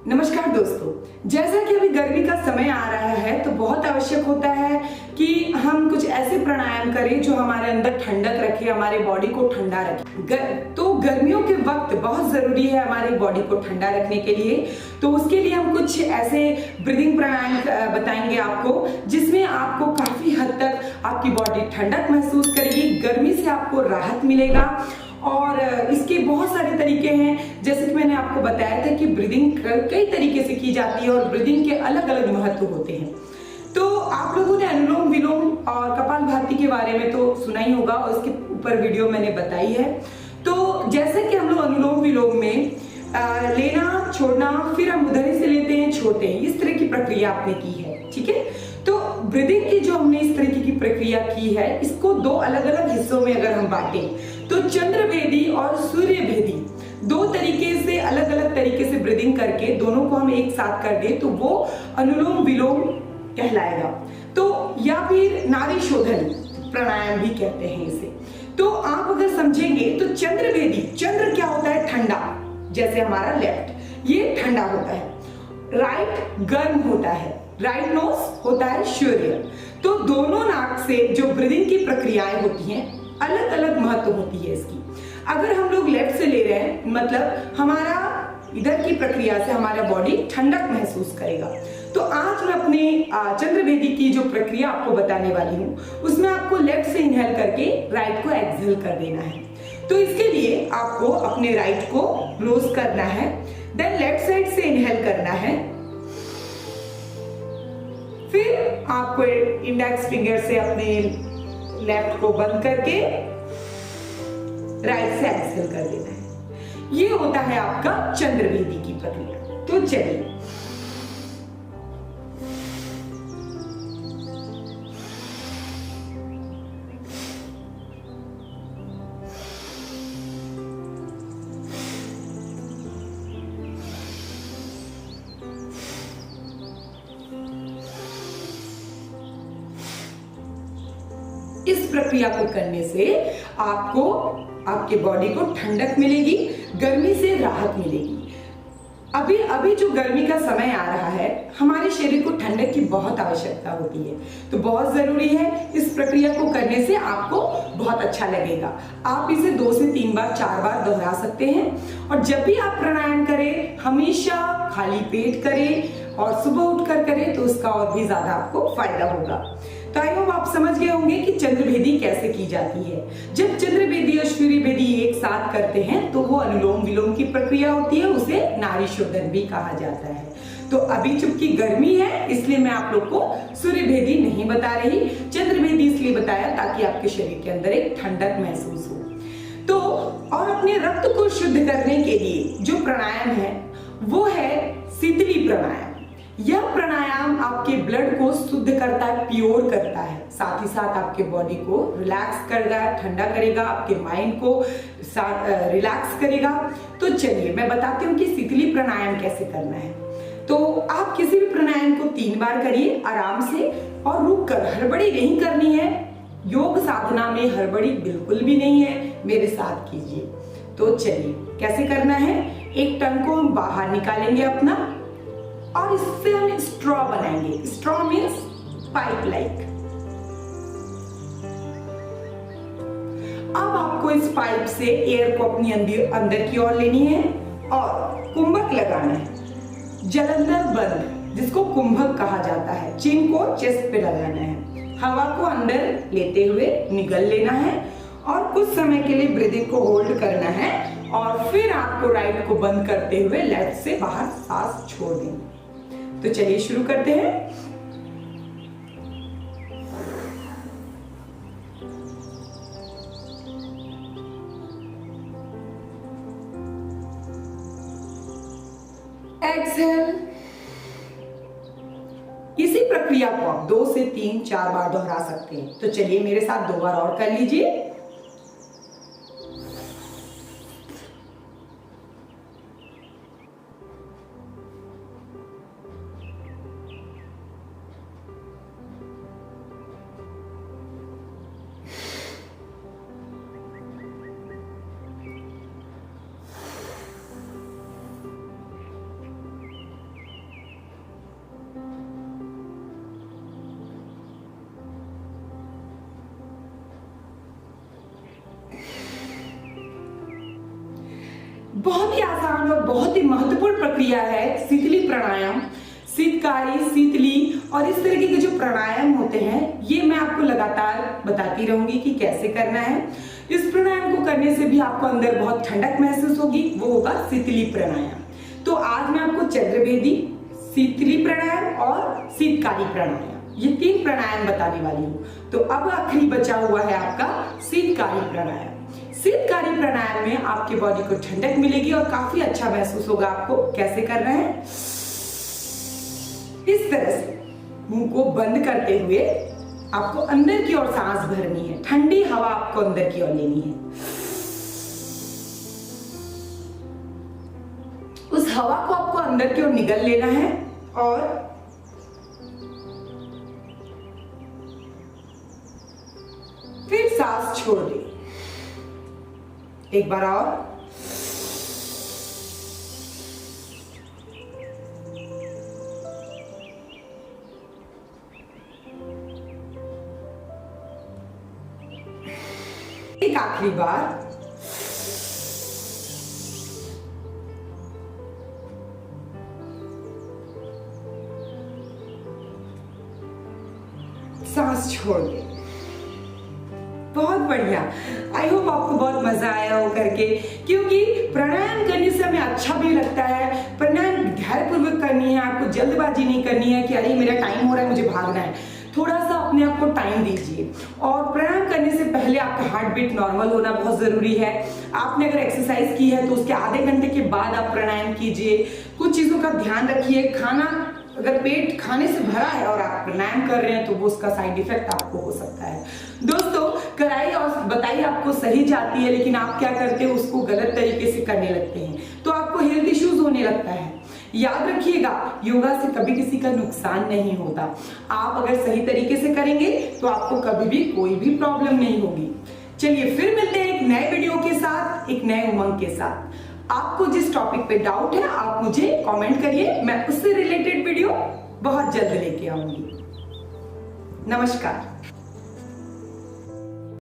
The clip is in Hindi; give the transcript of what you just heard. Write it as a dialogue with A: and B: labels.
A: नमस्कार दोस्तों, जैसा कि अभी गर्मी का समय आ रहा है तो बहुत आवश्यक होता है कि हम कुछ ऐसे प्राणायाम करें जो हमारे अंदर ठंडक रखे, हमारे बॉडी को ठंडा रखे। तो गर्मियों के वक्त बहुत जरूरी है हमारी बॉडी को ठंडा रखने के लिए। तो उसके लिए हम कुछ ऐसे ब्रीदिंग प्राणायाम बताएंगे आपको, जिसमें आपको काफी हद तक आपकी बॉडी ठंडक महसूस करेगी, गर्मी से आपको राहत मिलेगा। और इसके बहुत सारे तरीके हैं, जैसे कि मैंने आपको बताया था कि ब्रीदिंग कई तरीके से की जाती है और ब्रीदिंग के अलग अलग महत्व होते हैं। तो आप लोगों ने अनुलोम विलोम और कपालभाति के बारे में तो सुना ही होगा और उसके ऊपर वीडियो मैंने बताई है। तो जैसे कि हम लोग अनुलोम विलोम में लेना छोड़ना, फिर हम उधर से लेते हैं छोड़ते हैं, इस तरह की प्रक्रिया आपने की है, ठीक है। तो ब्रीदिंग की जो हमने इस तरीके की प्रक्रिया की है, इसको दो अलग अलग हिस्सों में अगर हम बांटें तो चंद्रभेदी और सूर्यभेदी दो तरीके से, अलग अलग तरीके से ब्रीदिंग करके दोनों को हम एक साथ कर दें तो वो अनुलोम विलोम कहलाएगा। तो या फिर नाड़ी शोधन प्राणायाम भी कहते हैं इसे। तो आप अगर समझेंगे तो चंद्रभेदी, चंद्र क्या होता है? ठंडा, जैसे हमारा लेफ्ट ये ठंडा होता है, राइट गर्म होता है, राइट नोज होता है सूर्य। तो दोनों नाक से जो ब्रीदिंग की प्रक्रियाएं होती हैं अलग अलग महत्व होती है इसकी। अगर हम लोग लेफ्ट से ले रहे हैं मतलब हमारा इधर की प्रक्रिया से हमारा बॉडी ठंडक महसूस करेगा। तो आज मैं अपने चंद्रभेदी की जो प्रक्रिया आपको बताने वाली हूँ, उसमें आपको लेफ्ट से इनहेल करके राइट को एक्सहेल कर देना है। तो इसके लिए आपको अपने राइट को क्लोज करना है, देन लेफ्ट साइड से इनहेल करना है, फिर आपको इंडेक्स फिंगर से अपने लेफ्ट को बंद करके राइट से एक्सहेल कर देना है। ये होता है आपका चंद्रभेदी की प्रक्रिया। तो चलिए इस प्रक्रिया को करने से आपको आपके बॉडी को ठंडक मिलेगी, गर्मी से राहत मिलेगी। अभी जो गर्मी का समय आ रहा है, हमारे शरीर को ठंडक की बहुत आवश्यकता होती है। तो बहुत जरूरी है, इस प्रक्रिया को करने से आपको बहुत अच्छा लगेगा। आप इसे 2 से 3 बार 4 बार दोहरा सकते हैं। और जब भी आप प्राणायाम करें हमेशा खाली पेट करें और सुबह उठकर करें तो उसका और भी ज्यादा आपको फायदा होगा। तो आई होप आप समझ गए होंगे कि चंद्रभेदी कैसे की जाती है। जब चंद्रभेदी और सूर्यभेदी एक साथ करते हैं तो वो अनुलोम विलोम की प्रक्रिया होती है, उसे नाड़ी शोधन भी कहा जाता है। तो अभी चूंकि गर्मी है इसलिए मैं आप लोग को सूर्यभेदी नहीं बता रही, चंद्रभेदी इसलिए बताया ताकि आपके शरीर के अंदर एक ठंडक महसूस हो। तो और अपने रक्त को शुद्ध करने के लिए जो प्राणायाम है वो है शीतली प्राणायाम। यह प्राणायाम आपके ब्लड को शुद्ध करता है, प्योर करता है, साथ ही साथ आपके बॉडी को रिलैक्स करेगा, ठंडा करेगा, आपके माइंड को रिलैक्स करेगा। तो चलिए मैं बताती हूँ कि शीतली प्राणायाम कैसे करना है। तो आप किसी भी प्राणायाम को 3 बार करिए आराम से और रुक कर, हड़बड़ी नहीं करनी है। योग साधना में हड़बड़ी बिल्कुल भी नहीं है, मेरे साथ कीजिए। तो चलिए कैसे करना है। एक टंग को हम बाहर निकालेंगे अपना और इससे हम स्ट्रॉ बनाएंगे। Straw means pipe like. अब आपको इस पाइप से एयर को अपनी अंदर की ओर लेनी है और कुंभक लगाना है, जलंधर बंद, जिसको कुंभक कहा जाता है। चिन को चेस्ट पे लगाना है, हवा को अंदर लेते हुए निगल लेना है और कुछ समय के लिए ब्रीदिंग को होल्ड करना है और फिर आपको राइट को बंद करते हुए लेफ्ट से बाहर सांस छोड़ देंगे। तो चलिए शुरू करते हैं। एक्सहेल। इसी प्रक्रिया को आप 2 से 3 4 बार दोहरा सकते हैं। तो चलिए मेरे साथ 2 बार और कर लीजिए। बहुत ही आसान और बहुत ही महत्वपूर्ण प्रक्रिया है शीतली प्राणायाम। शीतकारी, शीतली और इस तरीके के जो प्राणायाम होते हैं ये मैं आपको लगातार बताती रहूंगी कि कैसे करना है। इस प्राणायाम को करने से भी आपको अंदर बहुत ठंडक महसूस होगी, वो होगा शीतली प्राणायाम। तो आज मैं आपको चंद्रभेदी, शीतली प्राणायाम और शीतकारी प्राणायाम ये 3 प्राणायाम बताने वाली हूँ। तो अब आखिरी बचा हुआ है आपका शीतकारी प्राणायाम। शीतकारी प्राणायाम में आपके बॉडी को ठंडक मिलेगी और काफी अच्छा महसूस होगा आपको। कैसे करना है? इस तरह से मुंह को बंद करते हुए आपको अंदर की ओर सांस भरनी है, ठंडी हवा आपको अंदर की ओर लेनी है। उस हवा को आपको अंदर की ओर निगल लेना है और फिर सांस छोड़ दें। एक बार और। एक आखिरी बार। सांस छोड़ दें। बहुत बढ़िया। आई होप आपको बहुत मजा आया हो करके, क्योंकि प्राणायाम करने से हमें अच्छा भी लगता है। प्राणायाम धैर्यपूर्वक करनी है, आपको जल्दबाजी नहीं करनी है कि अरे मेरा टाइम हो रहा है मुझे भागना है। थोड़ा सा अपने आप को टाइम दीजिए और प्राणायाम करने से पहले आपका हार्ट बीट नॉर्मल होना बहुत जरूरी है। आपने अगर एक्सरसाइज की है तो उसके आधे घंटे के बाद आप प्राणायाम कीजिए। कुछ चीजों का ध्यान रखिए। खाना अगर पेट खाने से भरा है और आप प्राणायाम कर रहे हैं तो वो उसका साइड इफेक्ट आपको हो सकता है। दोस्तों, कराई और बताई आपको सही जाती है, लेकिन आप क्या करते हैं उसको गलत तरीके से करने लगते हैं तो आपको हेल्थ इश्यूज होने लगता है। याद रखिएगा, योगा से कभी किसी का नुकसान नहीं होता। आप अगर सही तरीके से करेंगे तो आपको कभी भी कोई भी प्रॉब्लम नहीं होगी। चलिए फिर मिलते हैं एक नए वीडियो के साथ, एक नए उमंग के साथ। आपको जिस टॉपिक पे डाउट है आप मुझे कमेंट करिए, मैं उससे रिलेटेड वीडियो बहुत जल्द लेके आऊंगी। नमस्कार।